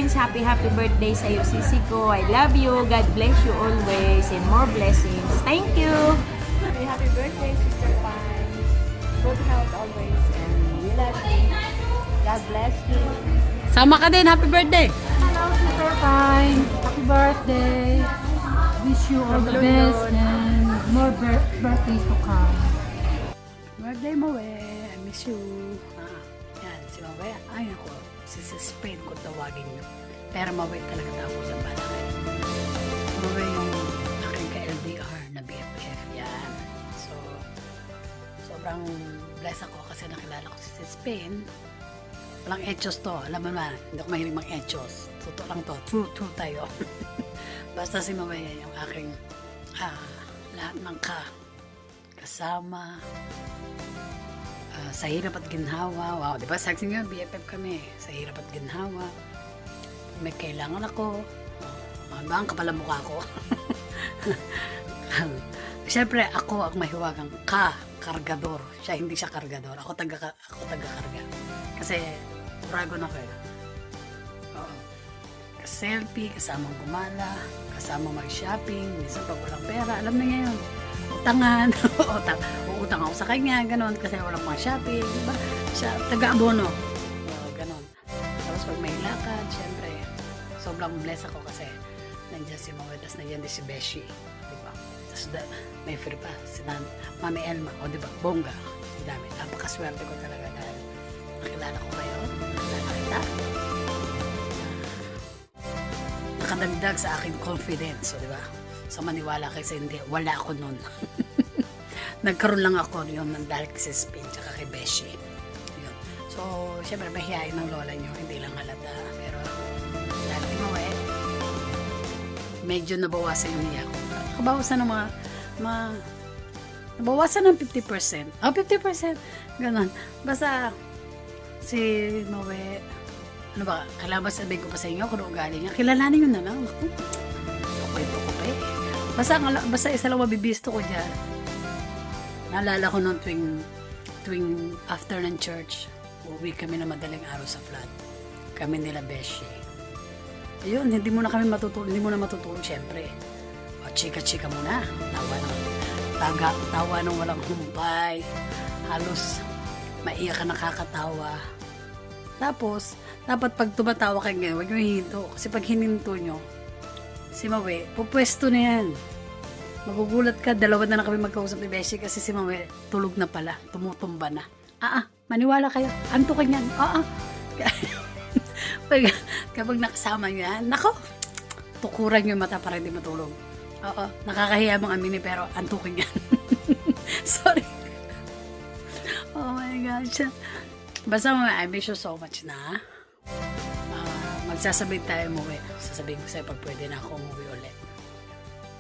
friends, happy birthday sa iyo, sisi ko. I love you. God bless you always and more blessings. Thank you. Happy birthday, Sister Pine. Good health always. And we love you. God bless you. Sama ka din, happy birthday! Hello, Sister Pine. Happy birthday. Wish you all the best and more birthdays to come. Birthday mo I miss you. Yan, si Mawe. Ay ako, si Spain ko tawagin nyo. Pero Mawe talaga tawag ng balakay. Mawe yung aking ka-LDR na BFF. Yan. So, sobrang blessed ako kasi nakilala ko si Spain. Walang etchos to. Alam mo na, hindi ako mahilig mag-etchos. Totoo lang to. True tayo. Basta si Mamaya yung aking lahat ng kasama sa hirap at ginhawa. Wow, di ba? Sabi nga, BFF kami. Sa hirap at ginhawa. May kailangan ako. Ang kapal ang mukha ko. Siyempre, ako ang mahiwagang kargador. Siya, hindi siya kargador. Ako taga-karga. Kasi, dragon ako eh. Oo. Selfie, kasamang gumala, kasamang mag-shopping, minsan pag walang pera, alam na ngayon. Utangan, uutang ako sa kanya, ganon, kasi walang pang shopping, diba? Siya, taga-abono. Ganon. Tapos pag may lakad, syempre, sobrang blessed ako kasi nandiyan si Mawet, tapos nandiyan din si Beshi, diba? Tapos may free pa, si Mami Elma, o diba, bongga, ang dami. Napakaswerte ko talaga dahil nakilala ko kayo, nakilala kita. Nakadagdag sa aking confidence, o diba? So maniwala kayo sa hindi, wala ako nun. Nagkaroon lang ako yun ng dahil kasi Spain tsaka kay Beshi. Yun. So, syempre mahihayin ng lola nyo, hindi lang halata. Pero, dahil kinuha medyo nabawasan yung hiya ko. Nakabawasan ng nabawasan ng 50%. Oh, 50%. Ganon. Basta, si Mawe, ano ba, kailangan ba sabihin ko pa sa inyo kung ugali niya? Kilalanin nyo na lang. Ako, ito ko pa eh. Basta isa lang mabibisto ko dyan. Naalala ko nung tuwing after ng church, uwi kami na madaling araw sa flat. Kami nila Beshi. Ayun, hindi mo na matutulog syempre. O, chika-chika muna. Tawa ng walang humpay. Halos maiyak ka nakakatawa. Tapos, dapat pag tumatawa kayo ngayon, huwag nyo hihinto. Kasi pag hininto nyo, si Mawe, pupwesto na yan. Magugulat ka, dalawa na kami magkausap ni Beshi kasi si Mawe, tulog na pala, tumutumba na. Maniwala kayo, antukin yan. Kapag nakasama nyo yan, nako, tukuran nyo yung mata para hindi matulog. Nakakahiya mong aminin pero antukin yan. Sorry. Oh my gosh. Basta Mawe, I miss you so much na. Magsasabay tayo umuwi. Sasabihin ko sa'yo pag pwede na ako umuwi ulit.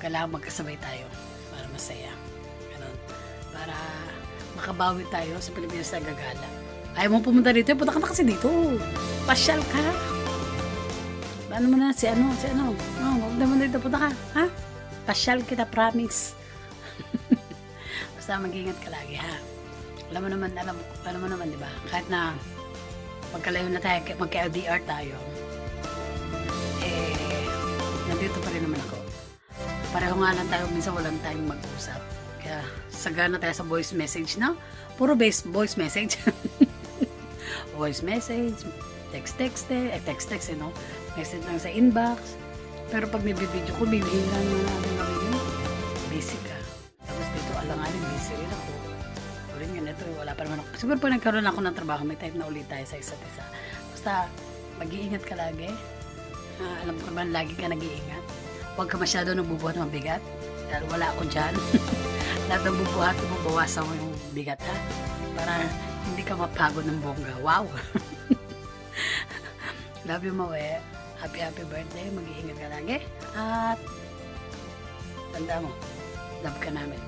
Kailangan magkasabay tayo para masaya. Ganun. Para makabawi tayo sa Pilipinas na gagala. Ayaw mo pumunta dito? Punta ka na kasi dito. Pasyal ka. Ano mo na? Si ano? Huwag naman dito. Punta ka. Ha? Pasyal kita, promise. Basta mag-ingat ka lagi, ha? Alam mo naman, di ba? Kahit na magkalayo na tayo, magka-LDR tayo, nandito pa rin naman ako. Pareho nga lang tayo, minsan walang tayong mag-usap. Kaya sagana tayo sa voice message na. Puro voice message. Voice message, text, no? Message lang sa inbox. Pero pag may video ko, bibihingan mo na namin busy ka. Tapos dito, alanganin, busy rin ako. Ulit nga nito, wala pa naman ako. Siguro pag nagkaroon ako ng trabaho, may time na ulit tayo sa isa't isa. Basta, mag-iingat ka lagi. Alam ko naman, lagi ka nag-iingat. Huwag ka masyado nagbubuhat ng bigat. Dahil wala ako dyan. Lahat ng bubuhat, bawasan mo yung bigat, ha? Para hindi ka mapagod ng bongga. Wow! Love you, Mawe. Happy birthday. Mag-iingat ka lagi. At, tanda mo, love ka namin.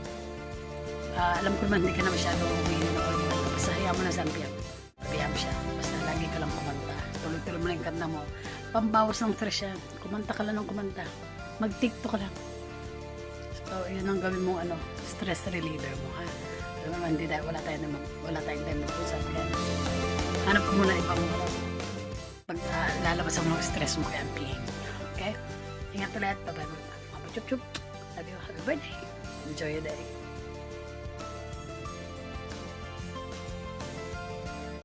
Alam ko naman, hindi ka na masyado umiinom ako. Basta hayaan mo na sa ampiyan. Pabayaan mo siya. Basta lagi ka lang kumanta. Tuloy-tuloy mo lang yung kanta mo. Pambawas ng stress yan. Kumanta ka lang ng kumanta. Mag-tiktok ka lang. So, yun ang gawin mo, stress reliever mo, ha? Alam mo naman, wala tayong time mag-usap. Hanap ko muna ibang, ilalabas ang mga stress mo kay MP. Okay? Ingat ulit. Bye-bye. Mama chup chup. Love you. Happy birthday. Enjoy your day.